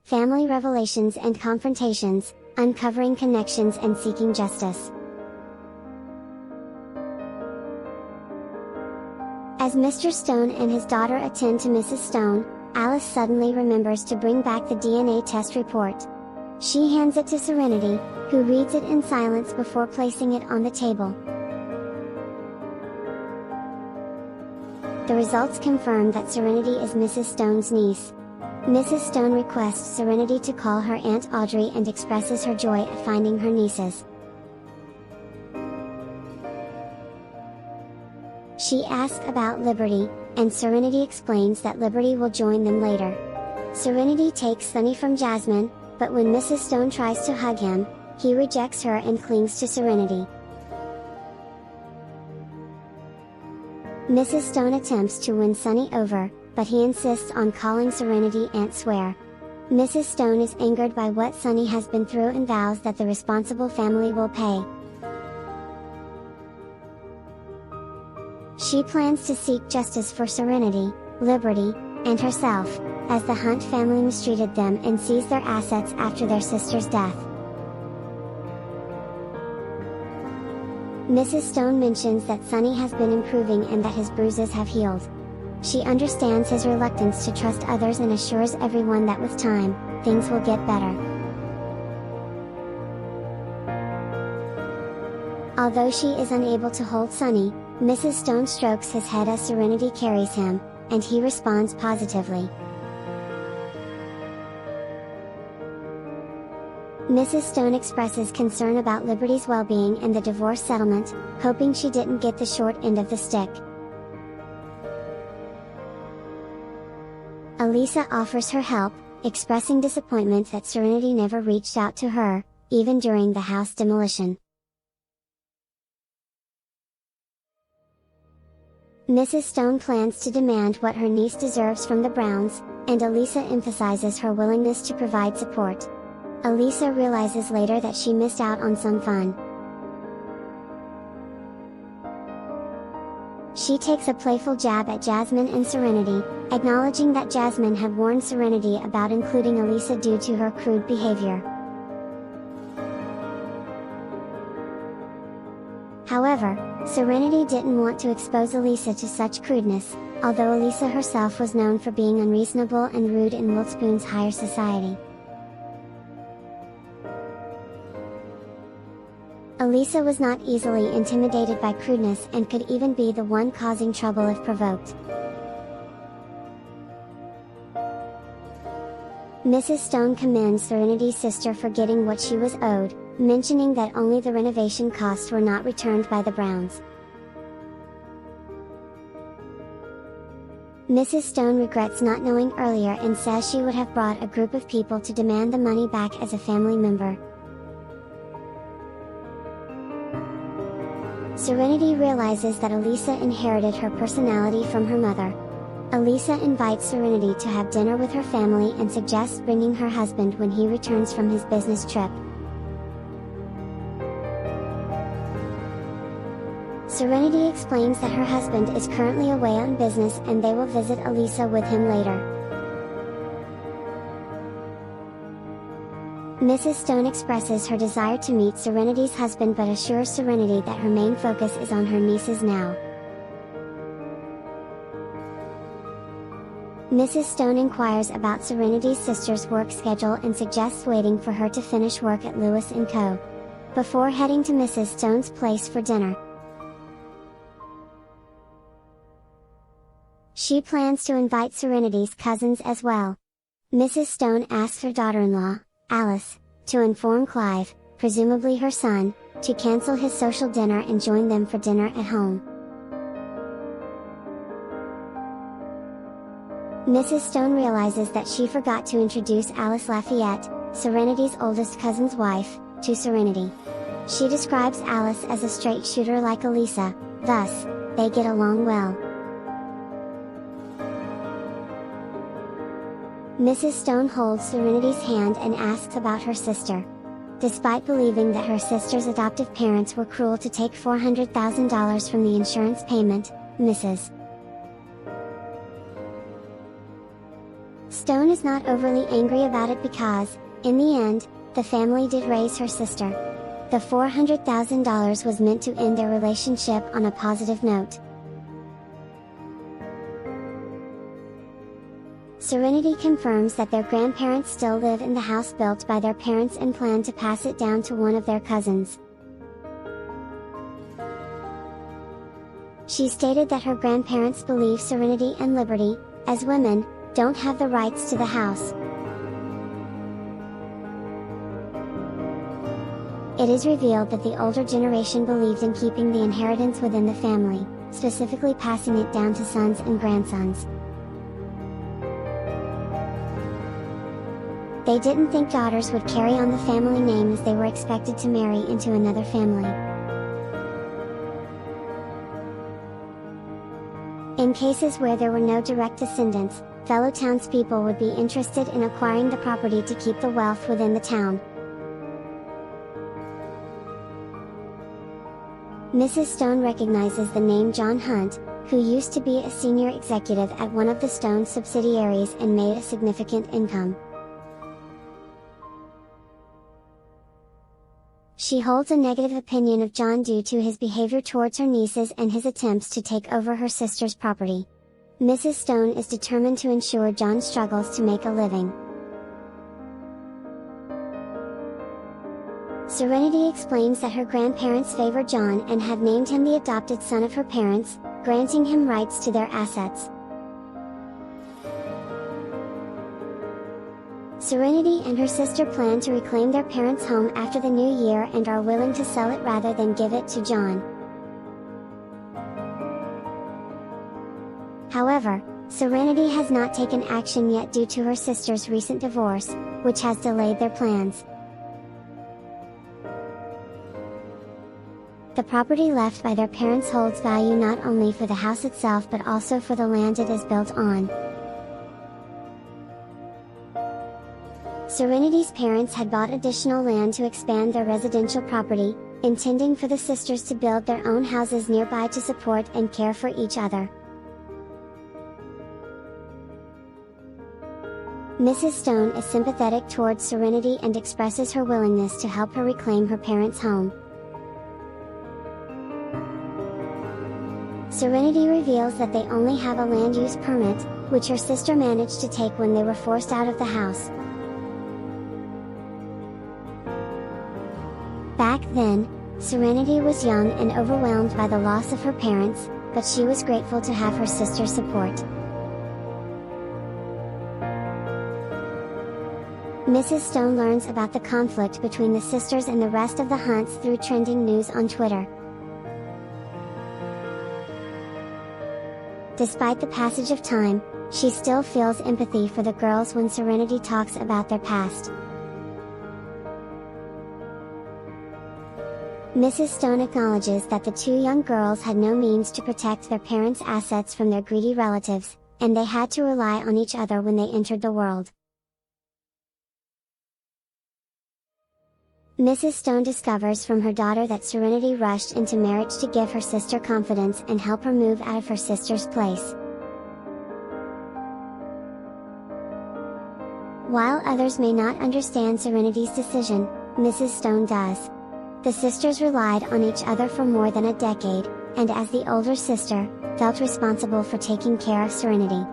Family Revelations and Confrontations, Uncovering Connections and Seeking Justice. As Mr. Stone and his daughter attend to Mrs. Stone, Alice suddenly remembers to bring back the DNA test report. She hands it to Serenity, who reads it in silence before placing it on the table. The results confirm that Serenity is Mrs. Stone's niece. Mrs. Stone requests Serenity to call her Aunt Audrey and expresses her joy at finding her nieces. She asks about Liberty, and Serenity explains that Liberty will join them later. Serenity takes Sunny from Jasmine, but when Mrs. Stone tries to hug him, he rejects her and clings to Serenity. Mrs. Stone attempts to win Sunny over, but he insists on calling Serenity Aunt Swear. Mrs. Stone is angered by what Sunny has been through and vows that the responsible family will pay. She plans to seek justice for Serenity, Liberty, and herself, as the Hunt family mistreated them and seized their assets after their sister's death. Mrs. Stone mentions that Sunny has been improving and that his bruises have healed. She understands his reluctance to trust others and assures everyone that with time, things will get better. Although she is unable to hold Sunny, Mrs. Stone strokes his head as Serenity carries him, and he responds positively. Mrs. Stone expresses concern about Liberty's well-being and the divorce settlement, hoping she didn't get the short end of the stick. Elisa offers her help, expressing disappointment that Serenity never reached out to her, even during the house demolition. Mrs. Stone plans to demand what her niece deserves from the Browns, and Elisa emphasizes her willingness to provide support. Elisa realizes later that she missed out on some fun. She takes a playful jab at Jasmine and Serenity, acknowledging that Jasmine had warned Serenity about including Elisa due to her crude behavior. However, Serenity didn't want to expose Elisa to such crudeness, although Elisa herself was known for being unreasonable and rude in Wiltspoon's higher society. Elisa was not easily intimidated by crudeness and could even be the one causing trouble if provoked. Mrs. Stone commends Serenity's sister for getting what she was owed, mentioning that only the renovation costs were not returned by the Browns. Mrs. Stone regrets not knowing earlier and says she would have brought a group of people to demand the money back as a family member. Serenity realizes that Elisa inherited her personality from her mother. Elisa invites Serenity to have dinner with her family and suggests bringing her husband when he returns from his business trip. Serenity explains that her husband is currently away on business and they will visit Elisa with him later. Mrs. Stone expresses her desire to meet Serenity's husband but assures Serenity that her main focus is on her nieces now. Mrs. Stone inquires about Serenity's sister's work schedule and suggests waiting for her to finish work at Lewis & Co. before heading to Mrs. Stone's place for dinner. She plans to invite Serenity's cousins as well. Mrs. Stone asks her daughter-in-law, Alice, to inform Clive, presumably her son, to cancel his social dinner and join them for dinner at home. Mrs. Stone realizes that she forgot to introduce Alice Lafayette, Serenity's oldest cousin's wife, to Serenity. She describes Alice as a straight shooter like Elisa, thus, they get along well. Mrs. Stone holds Serenity's hand and asks about her sister. Despite believing that her sister's adoptive parents were cruel to take $400,000 from the insurance payment, Mrs. Stone is not overly angry about it because, in the end, the family did raise her sister. The $400,000 was meant to end their relationship on a positive note. Serenity confirms that their grandparents still live in the house built by their parents and plan to pass it down to one of their cousins. She stated that her grandparents believe Serenity and Liberty, as women, don't have the rights to the house. It is revealed that the older generation believed in keeping the inheritance within the family, specifically passing it down to sons and grandsons. They didn't think daughters would carry on the family name as they were expected to marry into another family. In cases where there were no direct descendants, fellow townspeople would be interested in acquiring the property to keep the wealth within the town. Mrs. Stone recognizes the name John Hunt, who used to be a senior executive at one of the Stone subsidiaries and made a significant income. She holds a negative opinion of John due to his behavior towards her nieces and his attempts to take over her sister's property. Mrs. Stone is determined to ensure John struggles to make a living. Serenity explains that her grandparents favor John and have named him the adopted son of her parents, granting him rights to their assets. Serenity and her sister plan to reclaim their parents' home after the new year and are willing to sell it rather than give it to John. However, Serenity has not taken action yet due to her sister's recent divorce, which has delayed their plans. The property left by their parents holds value not only for the house itself but also for the land it is built on. Serenity's parents had bought additional land to expand their residential property, intending for the sisters to build their own houses nearby to support and care for each other. Mrs. Stone is sympathetic towards Serenity and expresses her willingness to help her reclaim her parents' home. Serenity reveals that they only have a land use permit, which her sister managed to take when they were forced out of the house. Back then, Serenity was young and overwhelmed by the loss of her parents, but she was grateful to have her sister's support. Mrs. Stone learns about the conflict between the sisters and the rest of the Hunts through trending news on Twitter. Despite the passage of time, she still feels empathy for the girls when Serenity talks about their past. Mrs. Stone acknowledges that the two young girls had no means to protect their parents' assets from their greedy relatives, and they had to rely on each other when they entered the world. Mrs. Stone discovers from her daughter that Serenity rushed into marriage to give her sister confidence and help her move out of her sister's place. While others may not understand Serenity's decision, Mrs. Stone does. The sisters relied on each other for more than a decade, and as the older sister, felt responsible for taking care of Serenity.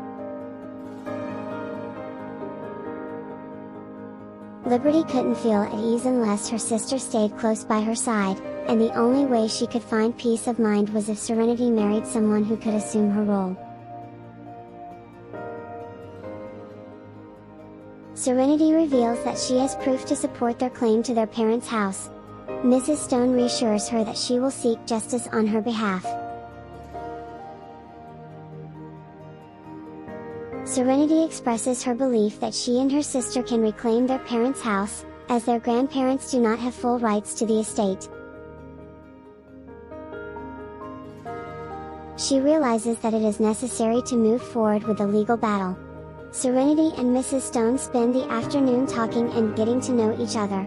Liberty couldn't feel at ease unless her sister stayed close by her side, and the only way she could find peace of mind was if Serenity married someone who could assume her role. Serenity reveals that she has proof to support their claim to their parents' house. Mrs. Stone reassures her that she will seek justice on her behalf. Serenity expresses her belief that she and her sister can reclaim their parents' house, as their grandparents do not have full rights to the estate. She realizes that it is necessary to move forward with the legal battle. Serenity and Mrs. Stone spend the afternoon talking and getting to know each other.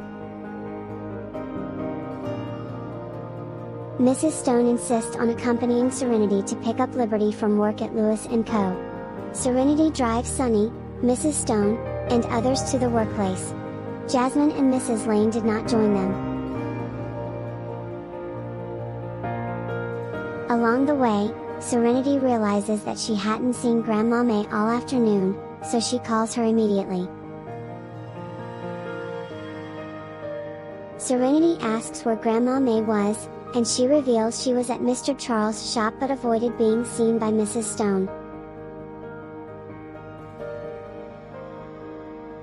Mrs. Stone insists on accompanying Serenity to pick up Liberty from work at Lewis & Co. Serenity drives Sunny, Mrs. Stone, and others to the workplace. Jasmine and Mrs. Lane did not join them. Along the way, Serenity realizes that she hadn't seen Grandma May all afternoon, so she calls her immediately. Serenity asks where Grandma May was, and she reveals she was at Mr. Charles' shop but avoided being seen by Mrs. Stone.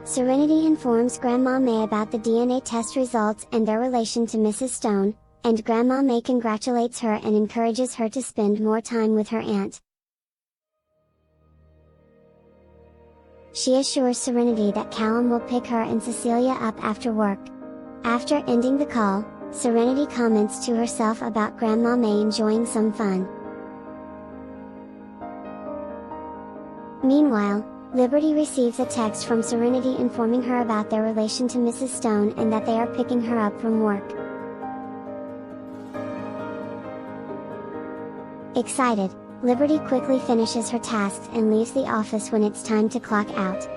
Serenity informs Grandma May about the DNA test results and their relation to Mrs. Stone, and Grandma May congratulates her and encourages her to spend more time with her aunt. She assures Serenity that Callum will pick her and Cecilia up after work. After ending the call, Serenity comments to herself about Grandma May enjoying some fun. Meanwhile, Liberty receives a text from Serenity informing her about their relation to Mrs. Stone and that they are picking her up from work. Excited, Liberty quickly finishes her tasks and leaves the office when it's time to clock out.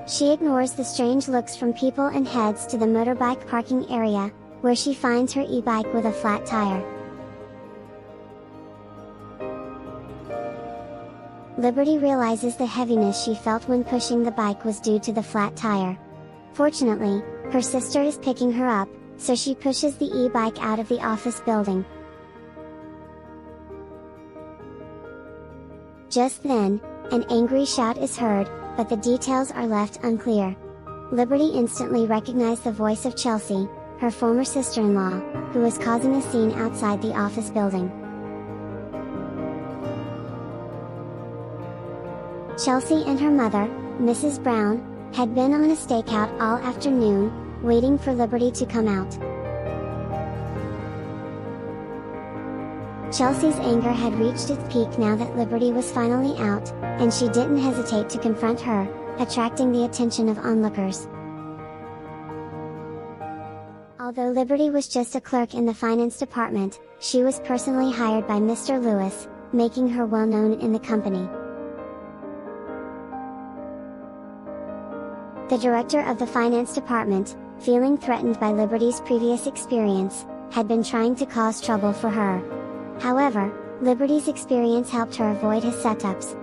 She ignores the strange looks from people and heads to the motorbike parking area, where she finds her e-bike with a flat tire. Liberty realizes the heaviness she felt when pushing the bike was due to the flat tire. Fortunately, her sister is picking her up, so she pushes the e-bike out of the office building. Just then, an angry shout is heard, but the details are left unclear. Liberty instantly recognized the voice of Chelsea, her former sister-in-law, who was causing a scene outside the office building. Chelsea and her mother, Mrs. Brown, had been on a stakeout all afternoon, waiting for Liberty to come out. Chelsea's anger had reached its peak now that Liberty was finally out, and she didn't hesitate to confront her, attracting the attention of onlookers. Although Liberty was just a clerk in the finance department, she was personally hired by Mr. Lewis, making her well known in the company. The director of the finance department, feeling threatened by Liberty's previous experience, had been trying to cause trouble for her. However, Liberty's experience helped her avoid his setups.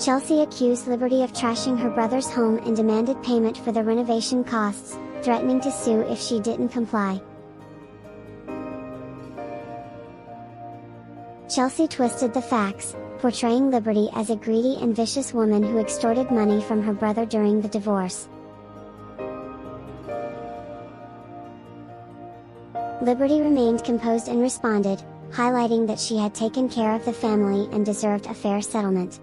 Chelsea accused Liberty of trashing her brother's home and demanded payment for the renovation costs, threatening to sue if she didn't comply. Chelsea twisted the facts, portraying Liberty as a greedy and vicious woman who extorted money from her brother during the divorce. Liberty remained composed and responded, highlighting that she had taken care of the family and deserved a fair settlement.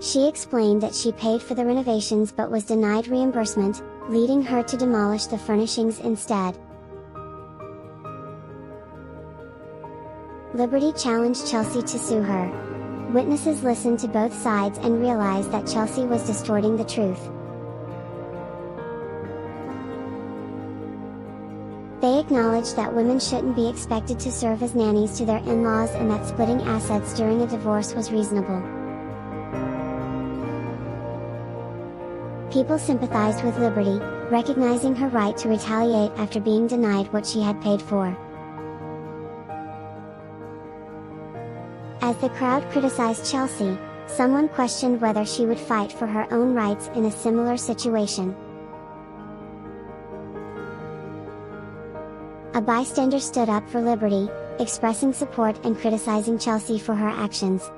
She explained that she paid for the renovations but was denied reimbursement, leading her to demolish the furnishings instead. Liberty challenged Chelsea to sue her. Witnesses listened to both sides and realized that Chelsea was distorting the truth. They acknowledged that women shouldn't be expected to serve as nannies to their in-laws and that splitting assets during a divorce was reasonable. People sympathized with Liberty, recognizing her right to retaliate after being denied what she had paid for. As the crowd criticized Chelsea, someone questioned whether she would fight for her own rights in a similar situation. A bystander stood up for Liberty, expressing support and criticizing Chelsea for her actions.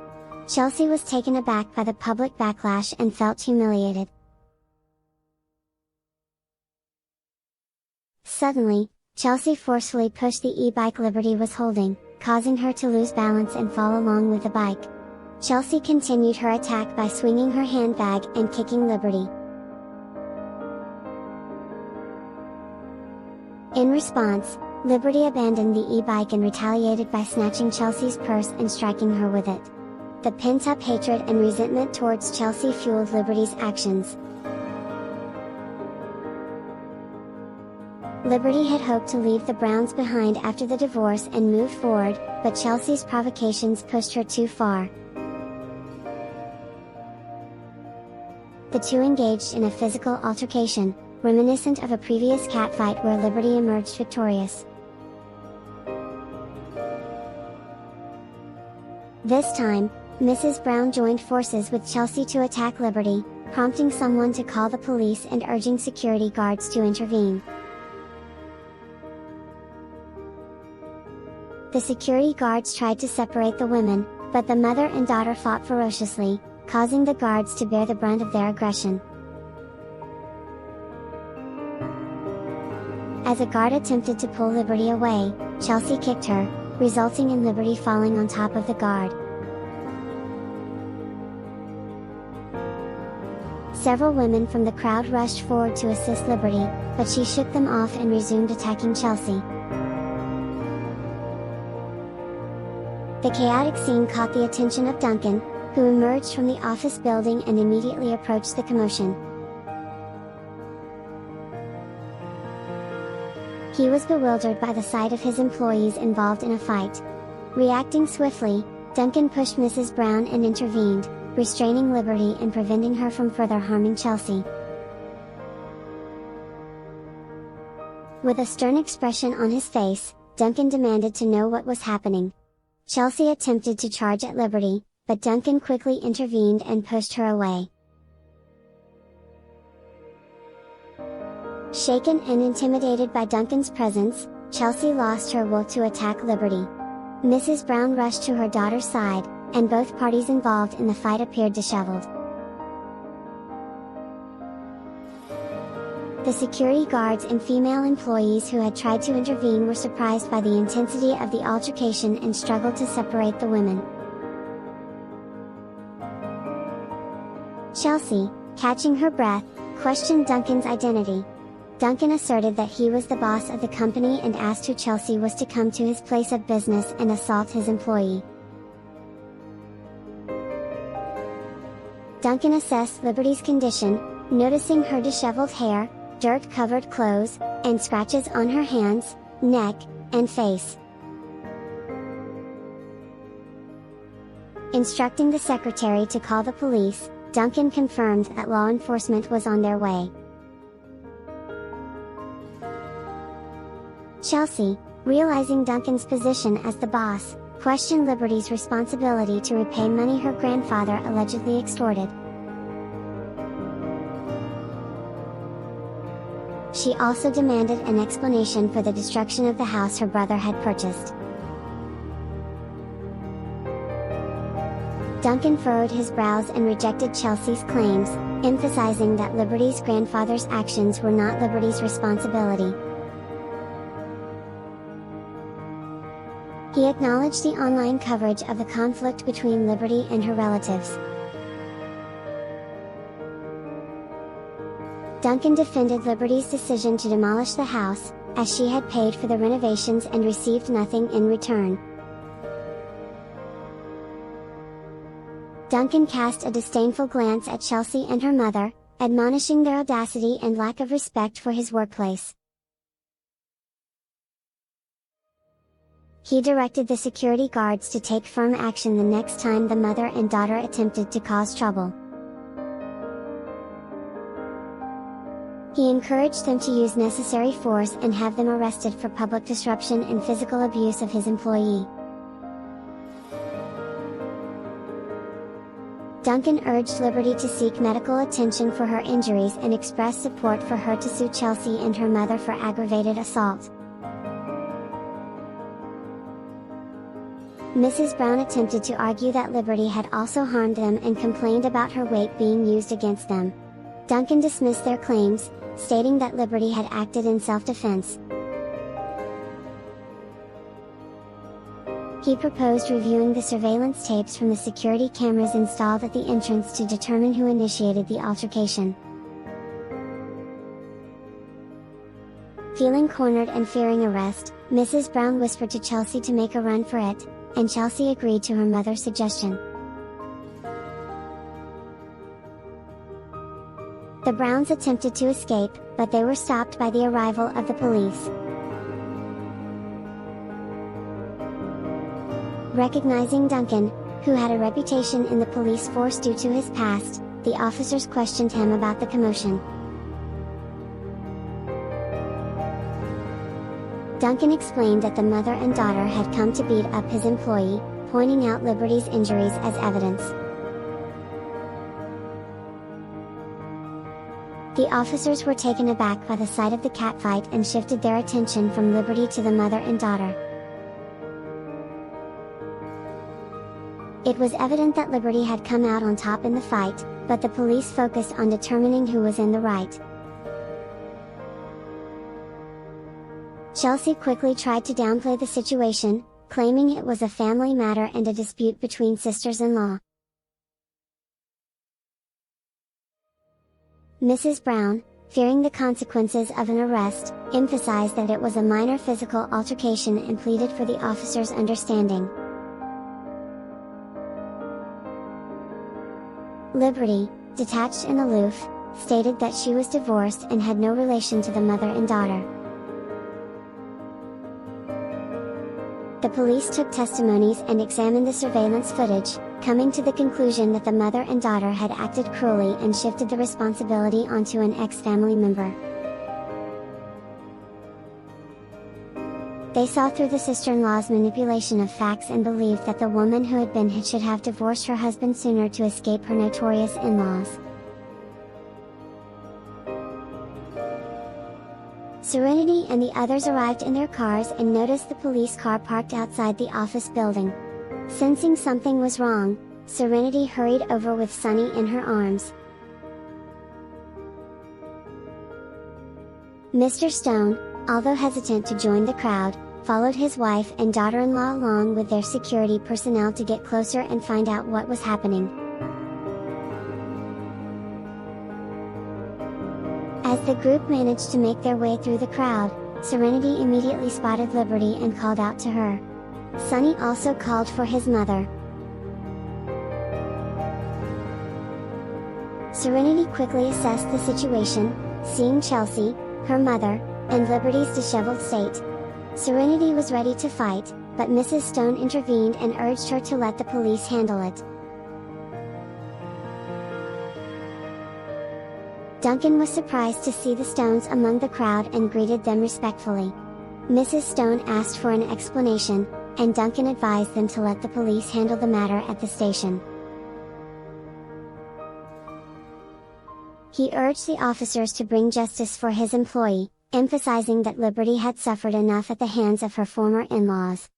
Chelsea was taken aback by the public backlash and felt humiliated. Suddenly, Chelsea forcefully pushed the e-bike Liberty was holding, causing her to lose balance and fall along with the bike. Chelsea continued her attack by swinging her handbag and kicking Liberty. In response, Liberty abandoned the e-bike and retaliated by snatching Chelsea's purse and striking her with it. The pent-up hatred and resentment towards Chelsea fueled Liberty's actions. Liberty had hoped to leave the Browns behind after the divorce and move forward, but Chelsea's provocations pushed her too far. The two engaged in a physical altercation, reminiscent of a previous catfight where Liberty emerged victorious. This time, Mrs. Brown joined forces with Chelsea to attack Liberty, prompting someone to call the police and urging security guards to intervene. The security guards tried to separate the women, but the mother and daughter fought ferociously, causing the guards to bear the brunt of their aggression. As a guard attempted to pull Liberty away, Chelsea kicked her, resulting in Liberty falling on top of the guard. Several women from the crowd rushed forward to assist Liberty, but she shook them off and resumed attacking Chelsea. The chaotic scene caught the attention of Duncan, who emerged from the office building and immediately approached the commotion. He was bewildered by the sight of his employees involved in a fight. Reacting swiftly, Duncan pushed Mrs. Brown and intervened, restraining Liberty and preventing her from further harming Chelsea. With a stern expression on his face, Duncan demanded to know what was happening. Chelsea attempted to charge at Liberty, but Duncan quickly intervened and pushed her away. Shaken and intimidated by Duncan's presence, Chelsea lost her will to attack Liberty. Mrs. Brown rushed to her daughter's side, and both parties involved in the fight appeared disheveled. The security guards and female employees who had tried to intervene were surprised by the intensity of the altercation and struggled to separate the women. Chelsea, catching her breath, questioned Duncan's identity. Duncan asserted that he was the boss of the company and asked who Chelsea was to come to his place of business and assault his employee. Duncan assessed Liberty's condition, noticing her disheveled hair, dirt-covered clothes, and scratches on her hands, neck, and face. Instructing the secretary to call the police, Duncan confirmed that law enforcement was on their way. Chelsea, realizing Duncan's position as the boss, questioned Liberty's responsibility to repay money her grandfather allegedly extorted. She also demanded an explanation for the destruction of the house her brother had purchased. Duncan furrowed his brows and rejected Chelsea's claims, emphasizing that Liberty's grandfather's actions were not Liberty's responsibility. He acknowledged the online coverage of the conflict between Liberty and her relatives. Duncan defended Liberty's decision to demolish the house, as she had paid for the renovations and received nothing in return. Duncan cast a disdainful glance at Chelsea and her mother, admonishing their audacity and lack of respect for his workplace. He directed the security guards to take firm action the next time the mother and daughter attempted to cause trouble. He encouraged them to use necessary force and have them arrested for public disruption and physical abuse of his employee. Duncan urged Liberty to seek medical attention for her injuries and expressed support for her to sue Chelsea and her mother for aggravated assault. Mrs. Brown attempted to argue that Liberty had also harmed them and complained about her weight being used against them. Duncan dismissed their claims, stating that Liberty had acted in self-defense. He proposed reviewing the surveillance tapes from the security cameras installed at the entrance to determine who initiated the altercation. Feeling cornered and fearing arrest, Mrs. Brown whispered to Chelsea to make a run for it, and Chelsea agreed to her mother's suggestion. The Browns attempted to escape, but they were stopped by the arrival of the police. Recognizing Duncan, who had a reputation in the police force due to his past, the officers questioned him about the commotion. Duncan explained that the mother and daughter had come to beat up his employee, pointing out Liberty's injuries as evidence. The officers were taken aback by the sight of the catfight and shifted their attention from Liberty to the mother and daughter. It was evident that Liberty had come out on top in the fight, but the police focused on determining who was in the right. Chelsea quickly tried to downplay the situation, claiming it was a family matter and a dispute between sisters-in-law. Mrs. Brown, fearing the consequences of an arrest, emphasized that it was a minor physical altercation and pleaded for the officers' understanding. Liberty, detached and aloof, stated that she was divorced and had no relation to the mother and daughter. The police took testimonies and examined the surveillance footage, coming to the conclusion that the mother and daughter had acted cruelly and shifted the responsibility onto an ex-family member. They saw through the sister-in-law's manipulation of facts and believed that the woman who had been hit should have divorced her husband sooner to escape her notorious in-laws. Serenity and the others arrived in their cars and noticed the police car parked outside the office building. Sensing something was wrong, Serenity hurried over with Sunny in her arms. Mr. Stone, although hesitant to join the crowd, followed his wife and daughter-in-law along with their security personnel to get closer and find out what was happening. As the group managed to make their way through the crowd, Serenity immediately spotted Liberty and called out to her. Sunny also called for his mother. Serenity quickly assessed the situation, seeing Chelsea, her mother, and Liberty's disheveled state. Serenity was ready to fight, but Mrs. Stone intervened and urged her to let the police handle it. Duncan was surprised to see the Stones among the crowd and greeted them respectfully. Mrs. Stone asked for an explanation, and Duncan advised them to let the police handle the matter at the station. He urged the officers to bring justice for his employee, emphasizing that Liberty had suffered enough at the hands of her former in-laws.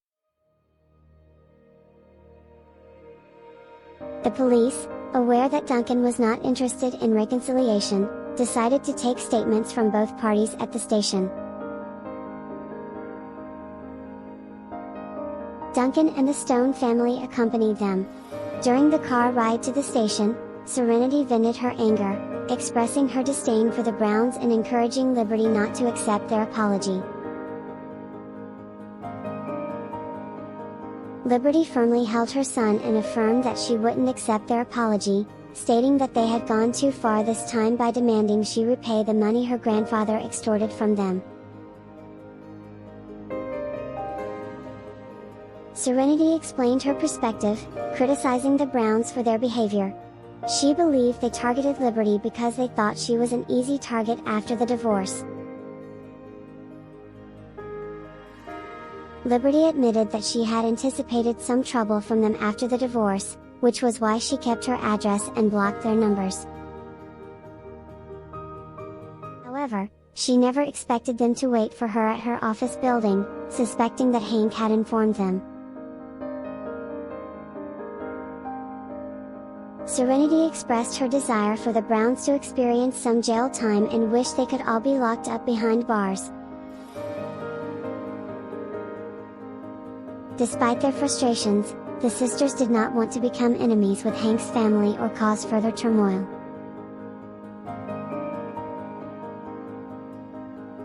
The police, aware that Duncan was not interested in reconciliation, decided to take statements from both parties at the station. Duncan and the Stone family accompanied them. During the car ride to the station, Serenity vented her anger, expressing her disdain for the Browns and encouraging Liberty not to accept their apology. Liberty firmly held her son and affirmed that she wouldn't accept their apology, stating that they had gone too far this time by demanding she repay the money her grandfather extorted from them. Serenity explained her perspective, criticizing the Browns for their behavior. She believed they targeted Liberty because they thought she was an easy target after the divorce. Liberty admitted that she had anticipated some trouble from them after the divorce, which was why she kept her address and blocked their numbers. However, she never expected them to wait for her at her office building, suspecting that Hank had informed them. Serenity expressed her desire for the Browns to experience some jail time and wished they could all be locked up behind bars. Despite their frustrations, the sisters did not want to become enemies with Hank's family or cause further turmoil.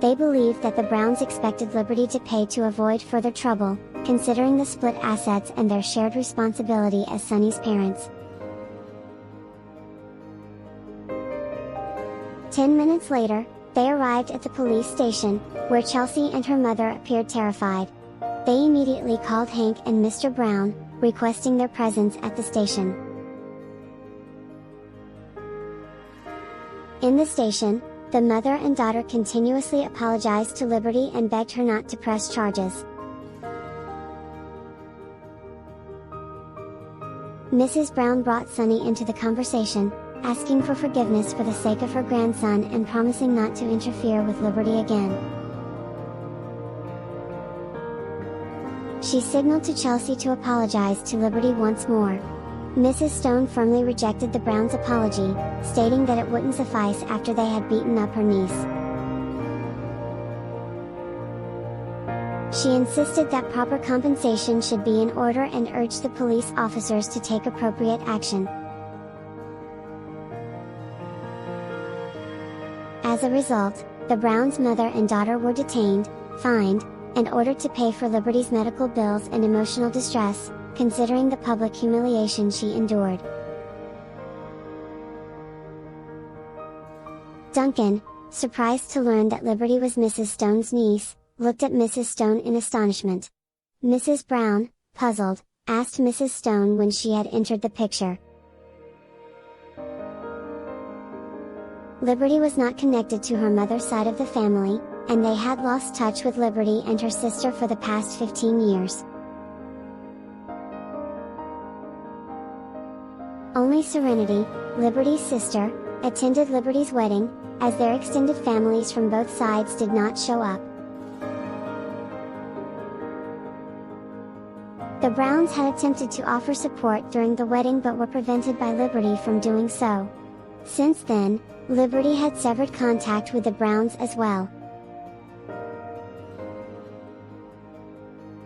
They believed that the Browns expected Liberty to pay to avoid further trouble, considering the split assets and their shared responsibility as Sunny's parents. 10 minutes later, they arrived at the police station, where Chelsea and her mother appeared terrified. They immediately called Hank and Mr. Brown, requesting their presence at the station. In the station, the mother and daughter continuously apologized to Liberty and begged her not to press charges. Mrs. Brown brought Sonny into the conversation, asking for forgiveness for the sake of her grandson and promising not to interfere with Liberty again. She signaled to Chelsea to apologize to Liberty once more. Mrs. Stone firmly rejected the Browns' apology, stating that it wouldn't suffice after they had beaten up her niece. She insisted that proper compensation should be in order and urged the police officers to take appropriate action. As a result, the Browns' mother and daughter were detained, fined, and ordered to pay for Liberty's medical bills and emotional distress, considering the public humiliation she endured. Duncan, surprised to learn that Liberty was Mrs. Stone's niece, looked at Mrs. Stone in astonishment. Mrs. Brown, puzzled, asked Mrs. Stone when she had entered the picture. Liberty was not connected to her mother's side of the family, and they had lost touch with Liberty and her sister for the past 15 years. Only Serenity, Liberty's sister, attended Liberty's wedding, as their extended families from both sides did not show up. The Browns had attempted to offer support during the wedding but were prevented by Liberty from doing so. Since then, Liberty had severed contact with the Browns as well.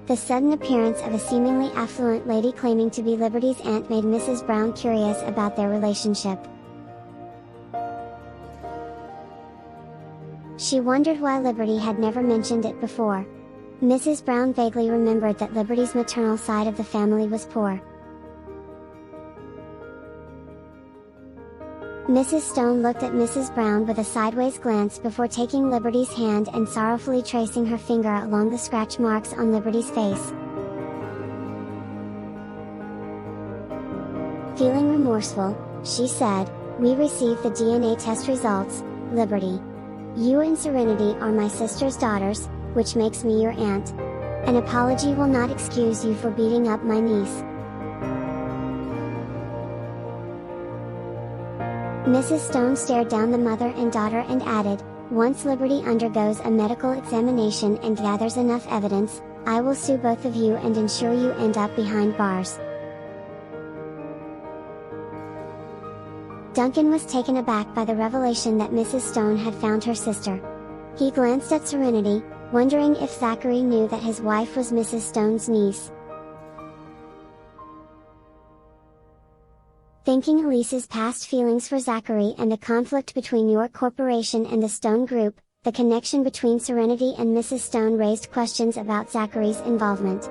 The sudden appearance of a seemingly affluent lady claiming to be Liberty's aunt made Mrs. Brown curious about their relationship. She wondered why Liberty had never mentioned it before. Mrs. Brown vaguely remembered that Liberty's maternal side of the family was poor. Mrs. Stone looked at Mrs. Brown with a sideways glance before taking Liberty's hand and sorrowfully tracing her finger along the scratch marks on Liberty's face. Feeling remorseful, she said, "We received the DNA test results, Liberty. You and Serenity are my sister's daughters, which makes me your aunt. An apology will not excuse you for beating up my niece." Mrs. Stone stared down the mother and daughter and added, "Once Liberty undergoes a medical examination and gathers enough evidence, I will sue both of you and ensure you end up behind bars." Duncan was taken aback by the revelation that Mrs. Stone had found her sister. He glanced at Serenity, wondering if Zachary knew that his wife was Mrs. Stone's niece. Thinking Elise's past feelings for Zachary and the conflict between York Corporation and the Stone Group, the connection between Serenity and Mrs. Stone raised questions about Zachary's involvement.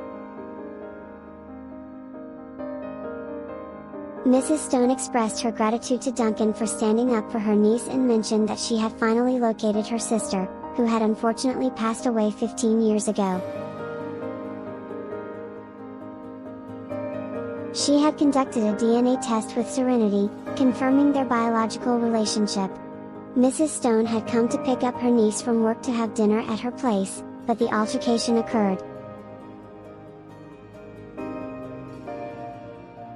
Mrs. Stone expressed her gratitude to Duncan for standing up for her niece and mentioned that she had finally located her sister, who had unfortunately passed away 15 years ago. She had conducted a DNA test with Serenity, confirming their biological relationship. Mrs. Stone had come to pick up her niece from work to have dinner at her place, but the altercation occurred.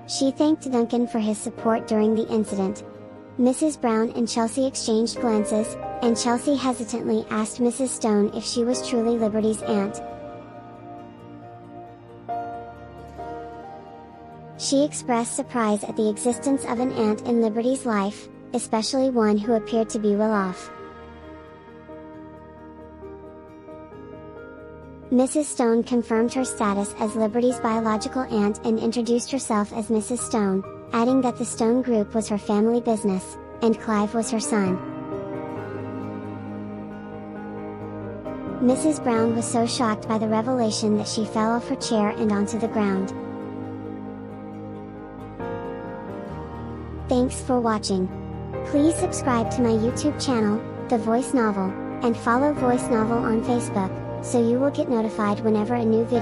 She thanked Duncan for his support during the incident. Mrs. Brown and Chelsea exchanged glances, and Chelsea hesitantly asked Mrs. Stone if she was truly Liberty's aunt. She expressed surprise at the existence of an aunt in Liberty's life, especially one who appeared to be well off. Mrs. Stone confirmed her status as Liberty's biological aunt and introduced herself as Mrs. Stone, adding that the Stone Group was her family business, and Clive was her son. Mrs. Brown was so shocked by the revelation that she fell off her chair and onto the ground. Thanks for watching. Please subscribe to my YouTube channel, The Voice Novel, and follow Voice Novel on Facebook, so you will get notified whenever a new video